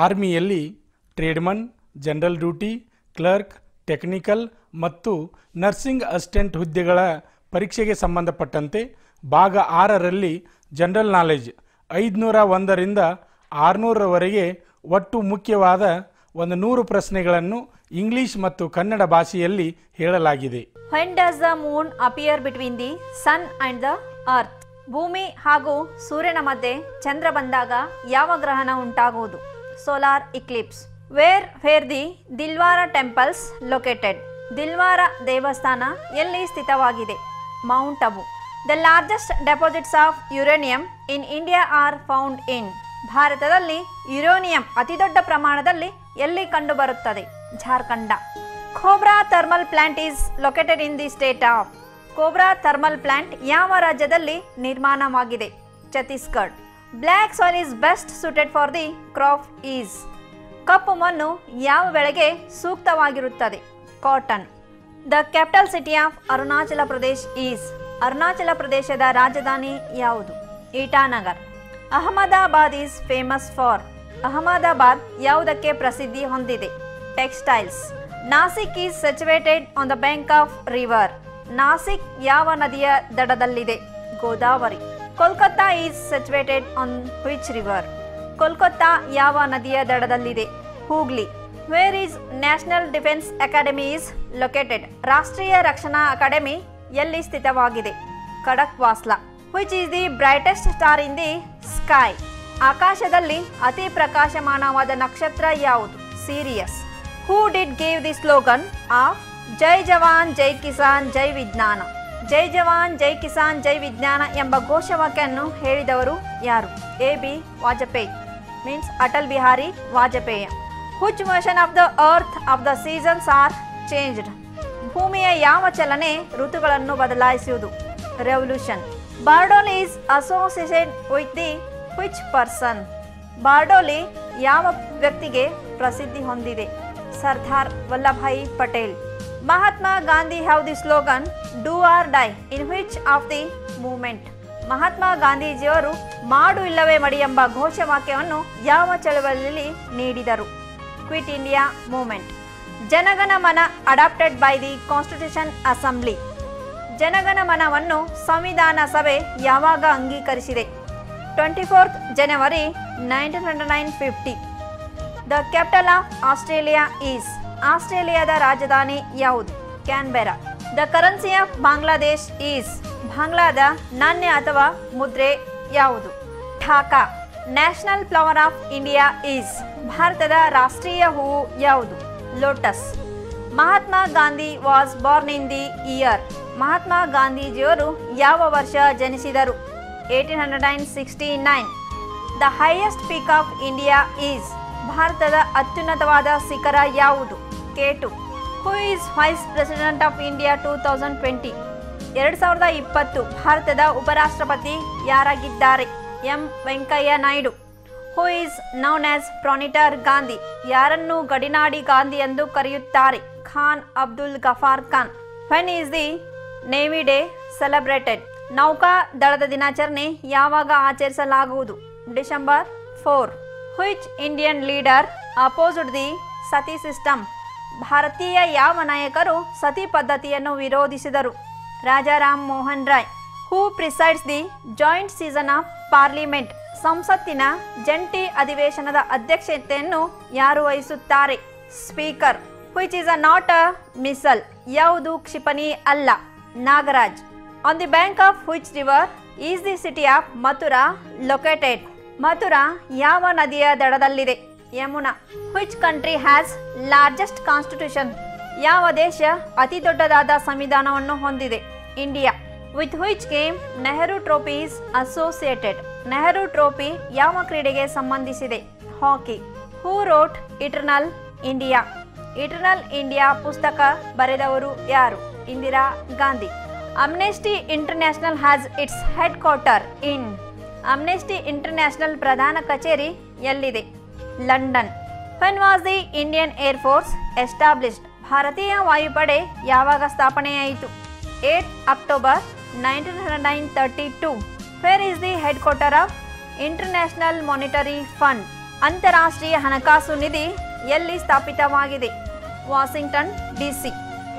ಆರ್ಮಿಯಲ್ಲಿ tradesman, general duty, clerk, technical ಮತ್ತು nursing assistant ಹುದ್ದೆಗಳ ಪರೀಕ್ಷೆಗೆ ಸಂಬಂಧಪಟ್ಟಂತೆ ಭಾಗ 6ರಲ್ಲಿ ಜನರಲ್ ನಾಲೆಜ್ 501ರಿಂದ 600ರವರೆಗೆ ಒಟ್ಟು ಮುಖ್ಯವಾದ 100 ಪ್ರಶ್ನೆಗಳನ್ನು ಇಂಗ್ಲಿಷ್ ಮತ್ತು ಕನ್ನಡ ಭಾಷೆಯಲ್ಲಿ ಹೇಳಲಾಗಿದೆ. When does the moon appear between the sun and the earth? ಭೂಮಿ ಹಾಗೂ ಸೂರ್ಯನ ಮಧ್ಯೆ ಚಂದ್ರ ಬಂದಾಗ ಯಾವ ಗ್ರಹಣ ಉಂಟಾಗುವುದು? Solar eclipse. Where the Dilwara temples located? Dilwara ದೇವಸ್ಥಾನ ಎಲ್ಲಿ ಸ್ಥಿತವಾಗಿದೆ? Mount Abu. The largest deposits of uranium in India are found in? ಭಾರತದಲ್ಲಿ ಯುರೇನಿಯಂ ಅತಿದೊಡ್ಡ ಪ್ರಮಾಣದಲ್ಲಿ ಎಲ್ಲಿ ಕಂಡುಬರುತ್ತದೆ? ಜಾರ್ಖಂಡ. ಕೋಬ್ರಾ thermal plant is located in the state of? ಕೋಬ್ರಾ ಥರ್ಮಲ್ ಪ್ಲಾಂಟ್ ಯಾವ ರಾಜ್ಯದಲ್ಲಿ ನಿರ್ಮಾಣವಾಗಿದೆ? Chhattisgarh. Black soil is best suited for the crop is? ಕಪ್ಪು ಮಣ್ಣು ಯಾವ ಬೆಳೆಗೆ ಸೂಕ್ತವಾಗಿರುತ್ತದೆ? Cotton. The capital city of Arunachal Pradesh is? Arunachal ಪ್ರದೇಶದ ರಾಜಧಾನಿ ಯಾವುದು? Itanagar. Ahmedabad is famous for? Ahmedabad ಯಾವುದಕ್ಕೆ ಪ್ರಸಿದ್ಧಿ ಹೊಂದಿದೆ? Textiles. Nashik is situated on the bank of river? Nashik ಯಾವ ನದಿಯ ದಡದಲ್ಲಿದೆ? Godavari. Kolkata is situated on which river? Kolkata ಯಾವ ನದಿಯ ದಡದಲ್ಲಿದೆ? Hooghly. Where is national defence academy is located? ರಾಷ್ಟ್ರೀಯ ರಕ್ಷಣಾ ಅಕಾಡೆಮಿ ಎಲ್ಲಿ ಸ್ಥಿತವಾಗಿದೆ? Khadakwasla. Which is the brightest star in the sky? ಆಕಾಶದಲ್ಲಿ ಅತಿ ಪ್ರಕಾಶಮಾನವಾದ ನಕ್ಷತ್ರ ಯಾವುದು? Serious. Who did give the slogan of ಜೈ ಜವಾನ್ ಜೈ ಕಿಸಾನ್ ಜೈ ವಿಜ್ಞಾನ? ಜೈ ಜವಾನ್ ಜೈ ಕಿಸಾನ್ ಜೈ ವಿಜ್ಞಾನ ಎಂಬ ಘೋಷವಾಕ್ಯವನ್ನು ಹೇಳಿದವರು ಯಾರು? A.B. Vajpayee means Atal Bihari Vajpayee. Which motion of the earth of the seasons are changed? ಭೂಮಿಯ ಯಾವ ಚಲನೆ ಋತುಗಳನ್ನು ಬದಲಾಯಿಸುವುದು? Revolution. Bardoli is associated with the which person? Bardoli ಯಾವ ವ್ಯಕ್ತಿಗೆ ಪ್ರಸಿದ್ಧಿ ಹೊಂದಿದೆ? Sardar Vallabhbhai Patel. Mahatma Gandhi have the slogan do or die in which of the movement? Mahatma ಗಾಂಧೀಜಿಯವರು ಮಾಡು ಇಲ್ಲವೇ ಮಡಿ ಎಂಬ ಘೋಷವಾಕ್ಯವನ್ನು ಯಾವ ಚಳವಳಿಯಲ್ಲಿ ನೀಡಿದರು? Quit India movement. Janagana Mana adopted by the constitution assembly? Janagana ಮನವನ್ನು ಸಂವಿಧಾನ ಸಭೆ ಯಾವಾಗ ಅಂಗೀಕರಿಸಿದೆ? 24th January 1950. The capital of Australia is? ಆಸ್ಟ್ರೇಲಿಯಾದ ರಾಜಧಾನಿ ಯಾವುದು? Canberra. The currency of Bangladesh is? ಬಾಂಗ್ಲಾದ ನಾಣ್ಯ ಅಥವಾ ಮುದ್ರೆ ಯಾವುದು? Dhaka. National flower of India is? ಭಾರತದ ರಾಷ್ಟ್ರೀಯ ಹೂವು ಯಾವುದು? Lotus. Mahatma Gandhi was born in the year? ಮಹಾತ್ಮ ಗಾಂಧೀಜಿಯವರು ಯಾವ ವರ್ಷ ಜನಿಸಿದರು? 1869. The highest peak of India is? ಭಾರತದ ಅತ್ಯುನ್ನತವಾದ ಶಿಖರ ಯಾವುದು? K2. Who is vice president of India 2020? 2020 ಭಾರತದ ಉಪರಾಷ್ಟ್ರಪತಿ ಯಾರಾಗಿದ್ದಾರೆ? M Venkaiah Naidu. Who is known as frontier Gandhi? ಯಾರನ್ನು ಗಡಿನಾಡಿ ಗಾಂಧಿ ಎಂದು ಕರೆಯುತ್ತಾರೆ? Khan Abdul Ghaffar Khan. When is the navy day celebrated? ನೌಕಾ ದಳದ ದಿನಾಚರಣೆ ಯಾವಾಗ ಆಚರಿಸಲಾಗುವುದು? December 4. Which Indian leader opposed the sati system? ಭಾರತೀಯ ಯಾವ ನಾಯಕರು ಸತಿ ಪದ್ಧತಿಯನ್ನು ವಿರೋಧಿಸಿದರು? Rajaram Mohan Roy. Who presides the joint session of parliament? ಸಂಸತ್ತಿನ ಜಂಟಿ ಅಧಿವೇಶನದ ಅಧ್ಯಕ್ಷತೆಯನ್ನು ಯಾರು ವಹಿಸುತ್ತಾರೆ? Speaker. Which is a not a missile? ಯಾವುದು ಕ್ಷಿಪಣಿ ಅಲ್ಲ? Nagaraj. On the bank of which river is the city of Mathura located? Mathura ಯಾವ ನದಿಯ ದಡದಲ್ಲಿದೆ? Yamuna. Which country has largest constitution? ಯಾವ ದೇಶ ಅತಿ ದೊಡ್ಡದಾದ ಸಂವಿಧಾನವನ್ನು ಹೊಂದಿದೆ? India. With which game Nehru trophy is associated? Nehru trophy ಯಾವ ಕ್ರೀಡೆಗೆ ಸಂಬಂಧಿಸಿದೆ? Hockey. Who wrote eternal India? Eternal India ಪುಸ್ತಕ ಬರೆದವರು ಯಾರು? Indira Gandhi. Amnesty International has its head quarter in? Amnesty International ಪ್ರಧಾನ ಕಚೇರಿ ಎಲ್ಲಿದೆ? London. When was the Indian air force established? ಭಾರತೀಯ ವಾಯುಪಡೆ ಯಾವಾಗ ಸ್ಥಾಪನೆಯಾಯಿತು? 8 October 1932. Where is the head quarter of international monetary fund? ಅಂತಾರಾಷ್ಟ್ರೀಯ ಹಣಕಾಸು ನಿಧಿ ಎಲ್ಲಿ ಸ್ಥಾಪಿತವಾಗಿದೆ? Washington DC.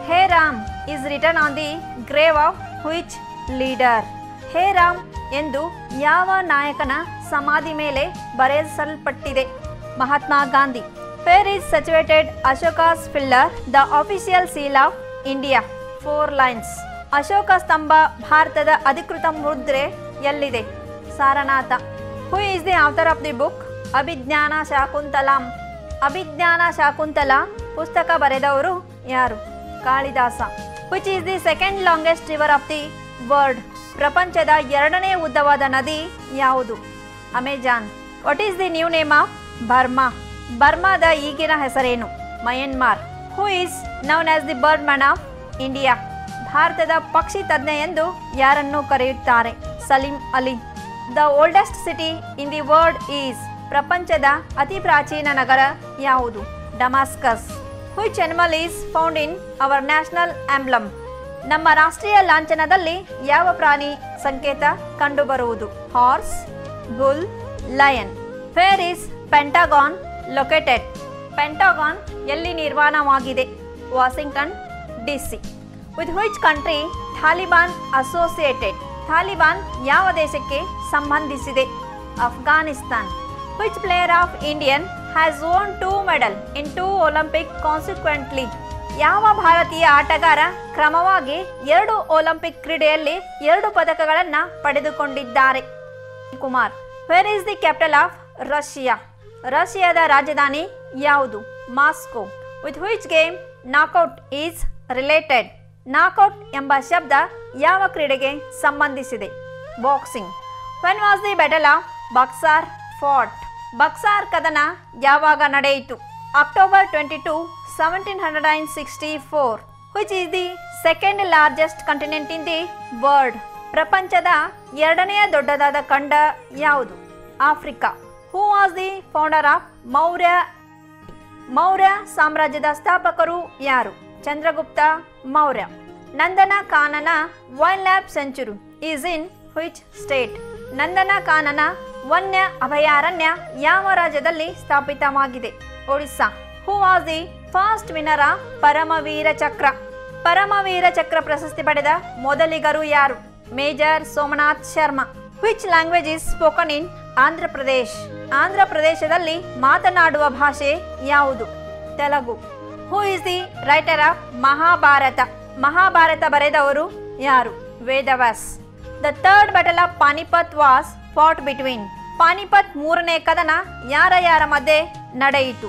Hey Ram is written on the grave of which leader? Hey Ram ಎಂದು ಯಾವ ನಾಯಕನ ಸಮಾಧಿ ಮೇಲೆ ಬರೆಸಲ್ಪಟ್ಟಿದೆ? Mahatma Gandhi. Where is situated Ashoka's pillar, the official seal of India? 4 lines. Ashoka ಸ್ತಂಭ ಭಾರತದ ಅಧಿಕೃತ ಮುದ್ರೆ ಎಲ್ಲಿದೆ? Sarnath. Who is the author of the book Abhijnana Shakuntalam? Abhijnana Shakuntala ಪುಸ್ತಕ ಬರೆದವರು ಯಾರು? Kalidasa. Which is the second longest river of the world? ಪ್ರಪಂಚದ 2ನೇ ಉದ್ದವಾದ ನದಿ ಯಾವುದು? Amazon. What is the new name of Burma? ಬರ್ಮಾದ ಈಗಿನ ಹೆಸರೇನು? Myanmar. Who is known as the bird man of India? ಭಾರತದ ಪಕ್ಷಿ ತಜ್ಞ ಎಂದು ಯಾರನ್ನು ಕರೆಯುತ್ತಾರೆ? Salim Ali. The oldest city in the world is? ಪ್ರಪಂಚದ ಅತಿ ಪ್ರಾಚೀನ ನಗರ ಯಾವುದು? Damascus. Which animal is found in our national emblem? ನಮ್ಮ ರಾಷ್ಟ್ರೀಯ ಲಾಂಛನದಲ್ಲಿ ಯಾವ ಪ್ರಾಣಿ ಸಂಕೇತ ಕಂಡುಬರುವುದು? Horse, bull, lion. Where is pentagon located? Pentagon ಎಲ್ಲಿ ನಿರ್ಮಾಣವಾಗಿದೆ? Washington DC. With which country Taliban associated? Taliban ಯಾವ ದೇಶಕ್ಕೆ ಸಂಬಂಧಿಸಿದೆ? Afghanistan. Which player of Indian has won 2 medals in 2 Olympic consequently? ಯಾವ ಭಾರತೀಯ ಆಟಗಾರ ಕ್ರಮವಾಗಿ 2 ಒಲಿಂಪಿಕ್ ಕ್ರೀಡೆಯಲ್ಲಿ 2 ಪದಕಗಳನ್ನು ಪಡೆದುಕೊಂಡಿದ್ದಾರೆ? Kumar. Where is the capital of Russia? ರಷ್ಯಾದ ರಾಜಧಾನಿ ಯಾವುದು? Moscow. With which game knockout is related? Knockout ಎಂಬ ಶಬ್ದ ಯಾವ ಕ್ರೀಡೆಗೆ ಸಂಬಂಧಿಸಿದೆ? Boxing. When was the battle of Buxar fought? Buxar ಕದನ ಯಾವಾಗ ನಡೆಯಿತು? October 22, 1764. Which is the second largest continent in the world? ಪ್ರಪಂಚದ 2ನೇ ದೊಡ್ಡದಾದ ಖಂಡ ಯಾವುದು? Africa. Who was the founder of Maurya? Maurya ಸಾಮ್ರಾಜ್ಯದ ಸ್ಥಾಪಕರು ಯಾರು? ಚಂದ್ರಗುಪ್ತ ಮೌರ್ಯ. ನಂದನ Kanana wild life sanctuary is in which state? Nandan Kanan ವನ್ಯ ಅಭಯಾರಣ್ಯ ಯಾವ ರಾಜ್ಯದಲ್ಲಿ ಸ್ಥಾಪಿತವಾಗಿದೆ? Odisha. Who was the first winner of Paramvir Chakra? Paramvir Chakra ಪ್ರಶಸ್ತಿ ಪಡೆದ ಮೊದಲಿಗರು ಯಾರು? Major Somnath Sharma. Which language is spoken in Andhra Pradesh? Andhra ಪ್ರದೇಶದಲ್ಲಿ ಮಾತನಾಡುವ ಭಾಷೆ ಯಾವುದು? Telugu. Who is the writer of Mahabharata? Mahabharata ಬರೆದವರು ಯಾರು? Vedavyas. The third battle of Panipat was fought between? Panipat 3ನೇ ಕದನ ಯಾರ ಮಧ್ಯೆ ನಡೆಯಿತು?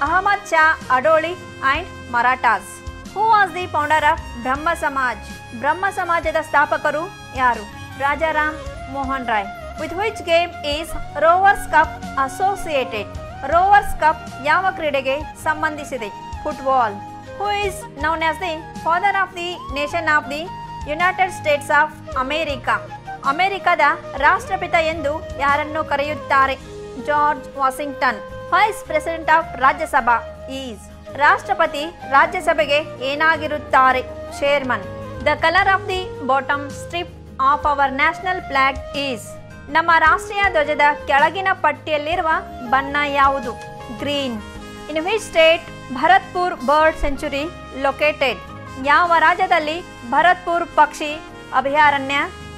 Ahmed Shah Abdali and Marathas. Who was the founder of Brahmo Samaj? Brahmo ಸಮಾಜದ ಸ್ಥಾಪಕರು ಯಾರು? Rajaram Mohan Roy. With which game is Rovers cup associated? Rovers cup ಯಾವ ಕ್ರೀಡೆಗೆ ಸಂಬಂಧಿಸಿದೆ? Football. Who is known as the father of the nation of the United States of America? ಅಮೆರಿಕದ ರಾಷ್ಟ್ರಪಿತ ಎಂದು ಯಾರನ್ನು ಕರೆಯುತ್ತಾರೆ? George Washington. Vice president of Rajya Sabha is? ರಾಷ್ಟ್ರಪತಿ ರಾಜ್ಯಸಭೆಗೆ ಏನಾಗಿರುತ್ತಾರೆ? Chairman. The colour of the bottom strip of our national flag is? ನಮ್ಮ ರಾಷ್ಟ್ರೀಯ ಧ್ವಜದ ಕೆಳಗಿನ ಪಟ್ಟಿಯಲ್ಲಿರುವ ಬಣ್ಣ ಯಾವುದು? Green. In which state Bharatpur bird sanctuary located? ಯಾವ ರಾಜ್ಯದಲ್ಲಿ ಭರತ್ಪುರ್ ಪಕ್ಷಿ ಅಭಯಾರಣ್ಯ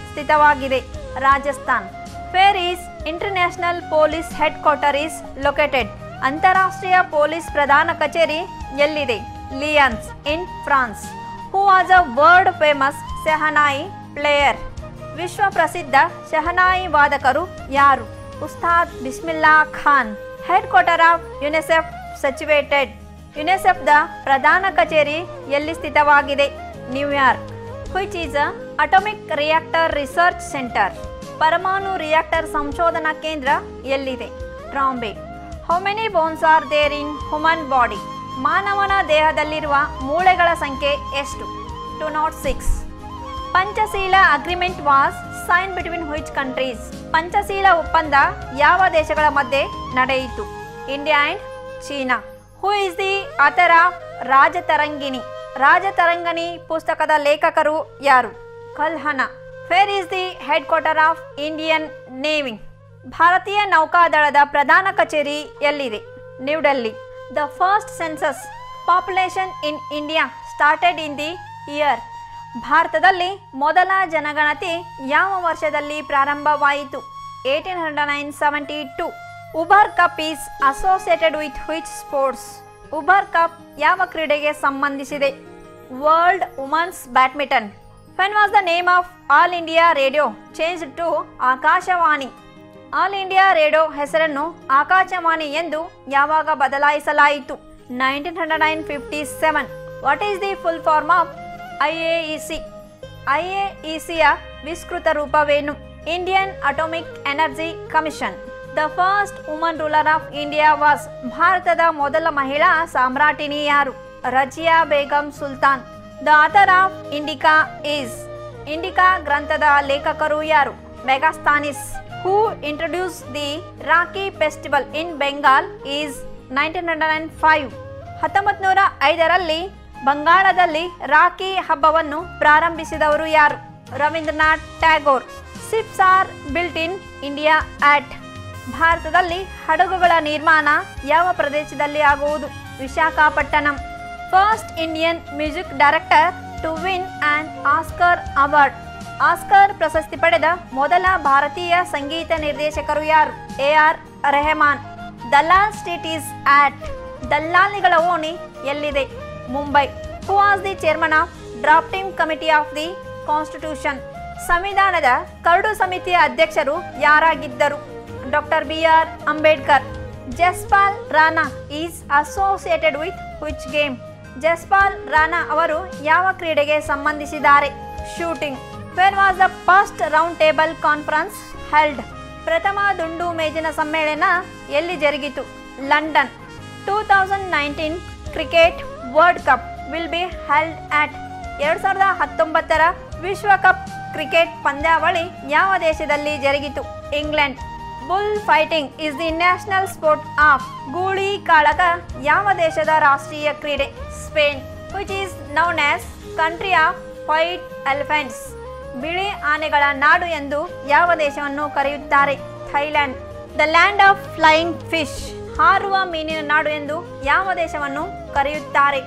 ಸ್ಥಿತವಾಗಿದೆ? Rajasthan. Where is international police head quarter is located? ಅಂತಾರಾಷ್ಟ್ರೀಯ ಪೊಲೀಸ್ ಪ್ರಧಾನ ಕಚೇರಿ ಎಲ್ಲಿದೆ? Lyons in France. Who was a world famous shehnai player? ವಿಶ್ವ ಪ್ರಸಿದ್ಧ ಶಹನಾಯಿ ವಾದಕರು ಯಾರು? Ustad Bismillah Khan. Head quarter of UNICEF situated? ಯುನಿಸೆಫ್ದ ಪ್ರಧಾನ ಕಚೇರಿ ಎಲ್ಲಿ ಸ್ಥಿತವಾಗಿದೆ? New York. Which is a atomic reactor research centre? ಪರಮಾಣು ರಿಯಾಕ್ಟರ್ ಸಂಶೋಧನಾ ಕೇಂದ್ರ ಎಲ್ಲಿದೆ? Trombay. How many bones are there in human body? ಮಾನವನ ದೇಹದಲ್ಲಿರುವ ಮೂಳೆಗಳ ಸಂಖ್ಯೆ ಎಷ್ಟು? 206. Panchsheel agreement was sign between which countries? Panchsheel ಒಪ್ಪಂದ ಯಾವ ದೇಶಗಳ ಮಧ್ಯೆ ನಡೆಯಿತು? India and China. Who is the author of Rajatarangini? Rajatarangini ಪುಸ್ತಕದ ಲೇಖಕರು ಯಾರು? Kalhana. Where is the head quarter of Indian navy? ಭಾರತೀಯ ನೌಕಾದಳದ ಪ್ರಧಾನ ಕಚೇರಿ ಎಲ್ಲಿದೆ? New Delhi. The first census population in India started in the year. ಭಾರತದಲ್ಲಿ ಮೊದಲ ಜನಗಣತಿ ಯಾವ ವರ್ಷದಲ್ಲಿ ಪ್ರಾರಂಭವಾಯಿತು? 1872. Uber cup is associated with which sports? Uber cup ಯಾವ ಕ್ರೀಡೆಗೆ ಸಂಬಂಧಿಸಿದೆ? World women's badminton. When was the name of all India radio changed to Akashvani? All India radio ಹೆಸರನ್ನು ಆಕಾಶವಾಣಿ ಎಂದು ಯಾವಾಗ ಬದಲಾಯಿಸಲಾಯಿತು? 1957. What is the full form of IAEC? IAECಯ ವಿಸ್ತೃತ ರೂಪವೇನು? Indian atomic energy commission. The first woman ruler of India was. ಭಾರತದ ಮೊದಲ ಮಹಿಳಾ ಸಾಮ್ರಾಟಿನಿ ಯಾರು? Razia Begum Sultan. The author of Indica is. Indica ಗ್ರಂಥದ ಲೇಖಕರು ಯಾರು? Megasthenes. Who introduce the rakhi festival in Bengal is 1905. 1905ರಲ್ಲಿ ಬಂಗಾಳದಲ್ಲಿ ರಾಖಿ ಹಬ್ಬವನ್ನು ಪ್ರಾರಂಭಿಸಿದವರು ಯಾರು? Rabindranath Tagore. Ships are built in India at. ಭಾರತದಲ್ಲಿ ಹಡಗುಗಳ ನಿರ್ಮಾಣ ಯಾವ ಪ್ರದೇಶದಲ್ಲಿ ಆಗುವುದು? Visakhapatnam. First Indian music director to win an Oscar award. Oscar ಪ್ರಶಸ್ತಿ ಪಡೆದ ಮೊದಲ ಭಾರತೀಯ ಸಂಗೀತ ನಿರ್ದೇಶಕರು ಯಾರು? AR Rahman. Dalal street is ಆಟ್. ದಲ್ಲಾಳಿಗಳ ಓಣಿ ಎಲ್ಲಿದೆ? Mumbai. Who was the chairman of drafting committee of the constitution? ಸಂವಿಧಾನದ ಕರಡು ಸಮಿತಿಯ ಅಧ್ಯಕ್ಷರು ಯಾರಾಗಿದ್ದರು? Doctor BR Ambedkar. Jaspal Rana is associated with which game? Jaspal Rana ಅವರು ಯಾವ ಕ್ರೀಡೆಗೆ ಸಂಬಂಧಿಸಿದ್ದಾರೆ? Shooting. Where was the first round table conference held? ಪ್ರಥಮ ದುಂಡು ಮೇಜಿನ ಸಮ್ಮೇಳನ ಎಲ್ಲಿ ಜರುಗಿತು? London. 2019 cricket world cup will be held at. 2019ರ ವಿಶ್ವಕಪ್ ಕ್ರಿಕೆಟ್ ಪಂದ್ಯಾವಳಿ ಯಾವ ದೇಶದಲ್ಲಿ ಜರುಗಿತು? England. Bull fighting is the national sport of. ಗೂಳಿ ಕಾಳಗ ಯಾವ ದೇಶದ ರಾಷ್ಟ್ರೀಯ ಕ್ರೀಡೆ? Spain. Which is known as country of white elephants. ಬಿಳಿ ಆನೆಗಳ ನಾಡು ಎಂದು ಯಾವ ದೇಶವನ್ನು ಕರೆಯುತ್ತಾರೆ? Thailand. The land of flying fish. ಹಾರುವ ಮೀನಿನ ನಾಡು ಎಂದು ಯಾವ ದೇಶವನ್ನು ಕರೆಯುತ್ತಾರೆ?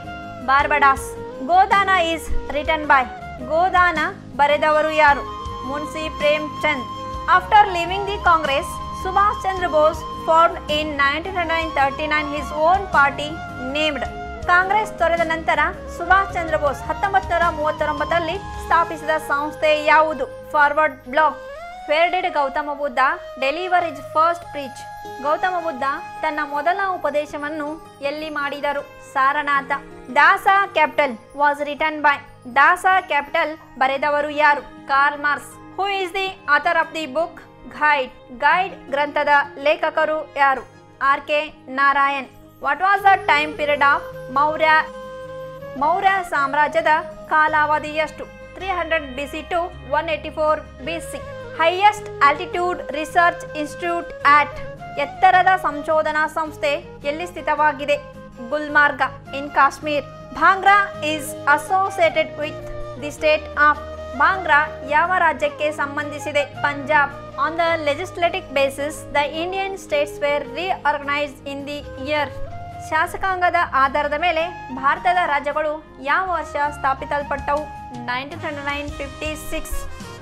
Barbados. Godan is written by. Godan ಬರೆದವರು ಯಾರು? Munshi Prem Chand. After leaving the Congress, Subhash Chandra Bose formed in 1939 his own party named. Congress ತೊರೆದ ನಂತರ ಸುಭಾಷ್ ಚಂದ್ರ ಬೋಸ್ 1939ರಲ್ಲಿ ಸ್ಥಾಪಿಸಿದ ಸಂಸ್ಥೆ ಯಾವುದು? Forward Bloc. Where did Gautama Buddha deliver his first preach? Gautama Buddha ತನ್ನ ಮೊದಲ ಉಪದೇಶವನ್ನು ಎಲ್ಲಿ ಮಾಡಿದರು? Sarnath. Das Kapital was written by. Das Kapital ಬರೆದವರು ಯಾರು? Karl Marx. Who is the author of the book Guide? Guide ಗ್ರಂಥದ ಲೇಖಕರು ಯಾರು? RK Narayan. What was the time period of Maurya? Maurya ಸಾಮ್ರಾಜ್ಯದ ಕಾಲಾವಧಿ ಎಷ್ಟು? 300 BC to 184 BC. Highest altitude research institute at. ಎತ್ತರದ ಸಂಶೋಧನಾ ಸಂಸ್ಥೆ ಎಲ್ಲಿ ಸ್ಥಿತವಾಗಿದೆ? Gulmarg in Kashmir. Bhangra is associated with the state of. Bhangra ಯಾವ ರಾಜ್ಯಕ್ಕೆ ಸಂಬಂಧಿಸಿದೆ? Punjab. On the legislative basis the Indian states were reorganised in the year. ಶಾಸಕಾಂಗದ ಆಧಾರದ ಮೇಲೆ ಭಾರತದ ರಾಜ್ಯಗಳು ಯಾವ ವರ್ಷ ಸ್ಥಾಪಿಸಲ್ಪಟ್ಟವು? 1956.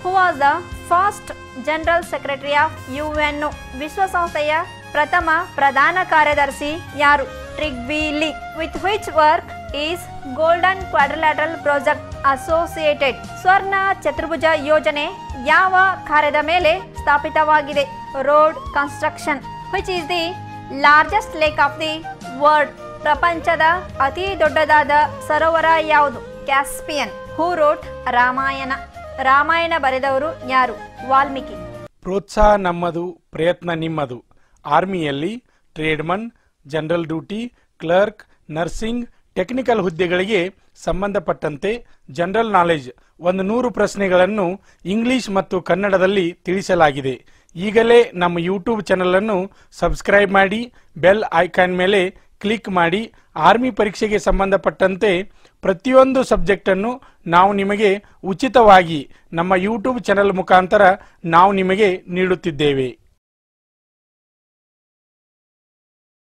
Who was the first general secretary of UNO? ವಿಶ್ವಸಂಸ್ಥೆಯ ಪ್ರಥಮ ಪ್ರಧಾನ ಕಾರ್ಯದರ್ಶಿ ಯಾರು? Trygve Lie. With which work is golden quadrilateral project associated? ಸ್ವರ್ಣ ಚತುರ್ಭುಜ ಯೋಜನೆ ಯಾವ ಕಾರ್ಯದ ಮೇಲೆ ಸ್ಥಾಪಿತವಾಗಿದೆ? Road construction. Which is the largest lake of the world? ಪ್ರಪಂಚದ ಅತಿ ದೊಡ್ಡದಾದ ಸರೋವರ ಯಾವುದು? Caspian. Who wrote Ramayana? Ramayana ಬರೆದವರು ಯಾರು? ವಾಲ್ಮೀಕಿ. ಪ್ರೋತ್ಸಾಹ ನಮ್ಮದು, ಪ್ರಯತ್ನ ನಿಮ್ಮದು. ಆರ್ಮಿಯಲ್ಲಿ tradesman, general duty, clerk, nursing, technical ಹುದ್ದೆಗಳಿಗೆ ಸಂಬಂಧಪಟ್ಟಂತೆ ಜನರಲ್ ನಾಲೆಜ್ 100 ಪ್ರಶ್ನೆಗಳನ್ನು ಇಂಗ್ಲಿಷ್ ಮತ್ತು ಕನ್ನಡದಲ್ಲಿ ತಿಳಿಸಲಾಗಿದೆ. ಈಗಲೇ ನಮ್ಮ ಯೂಟ್ಯೂಬ್ ಚಾನಲ್ ಅನ್ನು ಸಬ್ಸ್ಕ್ರೈಬ್ ಮಾಡಿ, ಬೆಲ್ ಐಕಾನ್ ಮೇಲೆ ಕ್ಲಿಕ್ ಮಾಡಿ. ಆರ್ಮಿ ಪರೀಕ್ಷೆಗೆ ಸಂಬಂಧಪಟ್ಟಂತೆ ಪ್ರತಿಯೊಂದು ಸಬ್ಜೆಕ್ಟನ್ನು ನಾವು ನಿಮಗೆ ಉಚಿತವಾಗಿ ನಮ್ಮ ಯೂಟ್ಯೂಬ್ ಚಾನಲ್ ಮುಖಾಂತರ ನಾವು ನಿಮಗೆ ನೀಡುತ್ತಿದ್ದೇವೆ.